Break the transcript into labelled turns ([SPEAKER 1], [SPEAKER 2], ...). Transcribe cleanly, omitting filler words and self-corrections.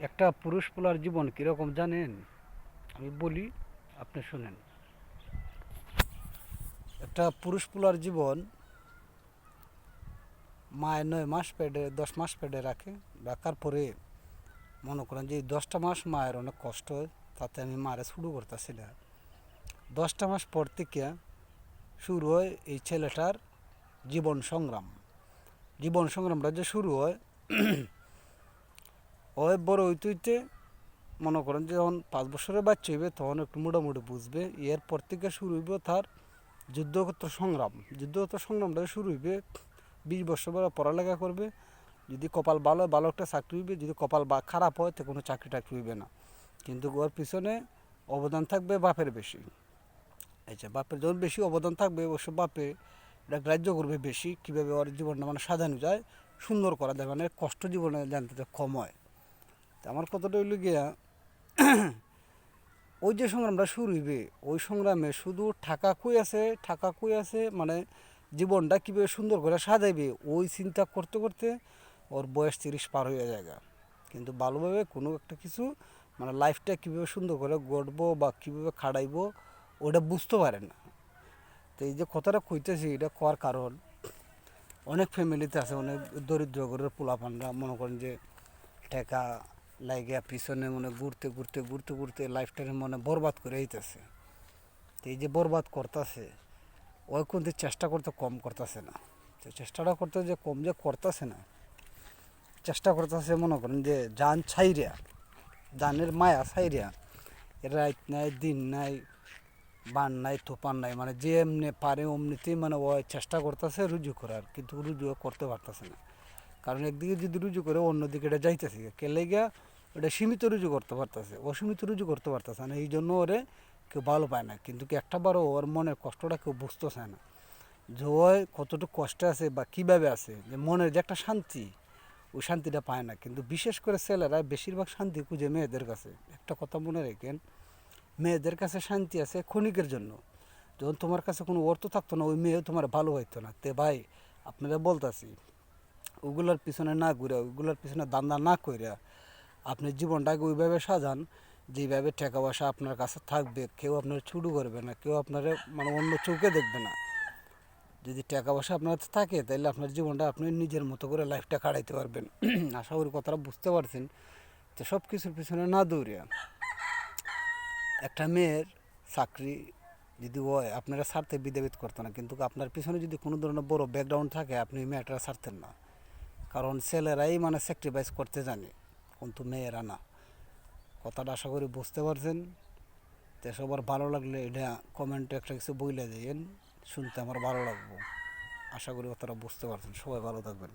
[SPEAKER 1] একটা পুরুষ পোলার জীবন কীরকম জানেন? আমি বলি, আপনি শুনেন। একটা পুরুষ পোলার জীবন মায়ের 9 মাস পেটে 10 মাস পেটে রাখে। রাখার পরে মনে করেন যে এই 10টা মাস মায়ের অনেক কষ্ট হয়। তাতে আমি মারে শুরু করতেছি না। 10টা মাস পর থেকে শুরু হয় এই ছেলেটার জীবন সংগ্রাম। জীবন সংগ্রামটা যে শুরু হয় ওই বড় হইতে হইতে মনে করেন যে যখন 5 বছরের বাচ্চা হইবে তখন একটু মোটামুটি বুঝবে। এরপর থেকে শুরু হইব তার যুদ্ধগত সংগ্রাম। যুদ্ধগত সংগ্রামটা শুরু হইবে 20 বছর পরে পড়ালেখা করবে। যদি কপাল ভালো হয় ভালো একটা চাকরি হইবে, যদি কপাল খারাপ হয় তো কোনো চাকরি টাকরি হইবে না। কিন্তু ওর পিছনে অবদান থাকবে বাপের বেশি। আচ্ছা, বাপের যখন বেশি অবদান থাকবে অবশ্য বাপে এটা গ্রাহ্য করবে বেশি, কীভাবে ওর জীবনটা মানে সাজানো যায়, সুন্দর করা যায়, মানে কষ্ট জীবনে জানতে কম হয়। তো আমার কথাটা হইল গিয়া, ওই যে সংগ্রামটা শুরু হইবে ওই সংগ্রামে শুধু টাকা কই আছে মানে জীবনটা কীভাবে সুন্দর করে সাজাইবে ওই চিন্তা করতে করতে ওর বয়স 30 পার হয়ে যায়। কিন্তু ভালোভাবে কোনো একটা কিছু মানে লাইফটা কীভাবে সুন্দর করে গড়বো বা কীভাবে খাড়াইবো ওটা বুঝতে পারে না। তো এই যে কথাটা কইতেছি এটা করার কারণ, অনেক ফ্যামিলিতে আছে অনেক দরিদ্র ঘরের পোলাপানরা মনে করেন যে টাকা লাগিয়া পিছনে মনে ঘুরতে লাইফটাকে মনে বরবাদ করে আইতেছে। তো এই যে বরবাদ করতেছে ওই কিন্তু চেষ্টা করতে কম করতেছে না। তো চেষ্টাটা করতে যে কম যে করতেছে না, চেষ্টা করতেছে মনে করেন যে জান ছাইরিয়া, জানের মায়া ছাইরিয়া, রাত নাই দিন নাই বান নাই তুফান নাই, মানে যে এমনি পারে অমনিতেই মানে ও চেষ্টা করতেছে রুজু করার, কিন্তু রুজু করতে পারতেছে না। কারণ একদিকে যদি রুজু করে অন্যদিকে এটা যাইতেছে কেলে গিয়া ওটা সীমিত রুজু করতে পারতেছে, অসীমিত রুজু করতে পারতেছে না। এই জন্য ওরে কেউ ভালো পায় না। কিন্তু কি একটা বারও ওর মনের কষ্টটা কেউ বুঝতে চায় না, যে ও কতটুকু কষ্টে আছে বা কীভাবে আছে, যে মনের যে একটা শান্তি ওই শান্তিটা পায় না। কিন্তু বিশেষ করে ছেলেরা বেশিরভাগ শান্তি খুঁজে মেয়েদের কাছে। একটা কথা মনে রাখেন, মেয়েদের কাছে শান্তি আছে ক্ষণিকের জন্য। যখন তোমার কাছে কোনো অর্থ থাকতো না ওই মেয়েও তোমার ভালো হইতো না। তে ভাই আপনারা বলতাছি ওগুলোর পিছনে না ঘুরে ওইগুলোর পিছনে দান্দা না কইরা আপনি জীবনটাকে ওইভাবে সাজান যেইভাবে টাকা পয়সা আপনার কাছে থাকবে, কেউ আপনার ছুটু করবে না, কেউ আপনার মানে অন্য চোখে দেখবে না। যদি টাকা পয়সা আপনার থাকে তাহলে আপনার জীবনটা আপনি নিজের মতো করে লাইফটা কাটাইতে পারবেন। আশা করি কথাটা বুঝতে পারছেন। তো সব কিছুর পিছনে না দৌড়িয়া একটা মেয়ের চাকরি যদি হয় আপনারা ছাড়তে বিধেবিত করতো না, কিন্তু আপনার পিছনে যদি কোনো ধরনের বড় ব্যাকগ্রাউন্ড থাকে আপনি মেয়েটা ছাড়তেন না। কারণ ছেলেরাই মানে স্যাক্রিফাইস করতে জানে, কিন্তু মেয়েরা না। কথাটা আশা করি বুঝতে পারছেন। তো সবার ভালো লাগলে এটা কমেন্টে একটা কিছু বইলে দিয়েন, শুনতে আমার ভালো লাগবো। আশা করি কথাটা বুঝতে পারছেন। সবাই ভালো থাকবেন।